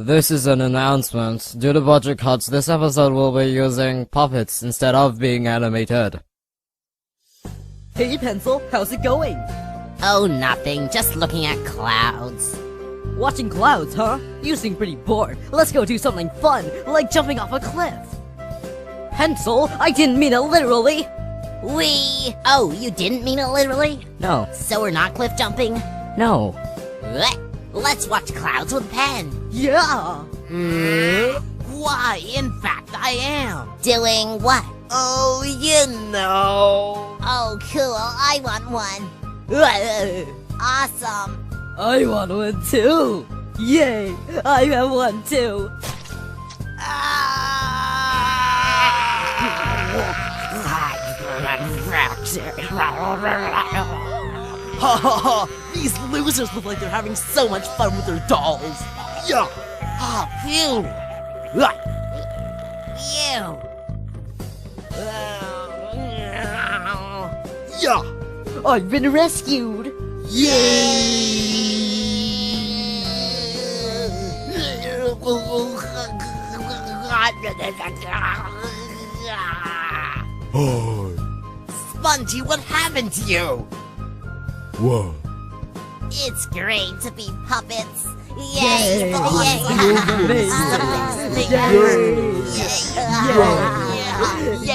This is an announcement. Due to budget cuts, this episode will be using puppets instead of being animated. Hey Pencil, how's it going? Oh, nothing. Just looking at clouds. Watching clouds, huh? You seem pretty bored. Let's go do something fun, like jumping off a cliff. Pencil, I didn't mean it literally. Oh, you didn't mean it literally? No. So we're not cliff jumping? No. Let's watch clouds with pen. Yeah! Why, in fact, I am. Doing what? Oh, you know. Oh, cool. I want one. Awesome. I want one too. Yay! I have one too. Ha ha ha! These losers look like they're having so much fun with their dolls! Yeah! Oh, phew. Ew. Yeah! I've been rescued. Spongy, what happened to you? Whoa. It's great to be puppets. Yay! Yay!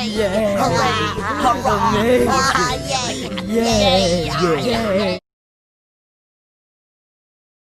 Yay! Hooray! Hurrah! Yay! Yay! Yay!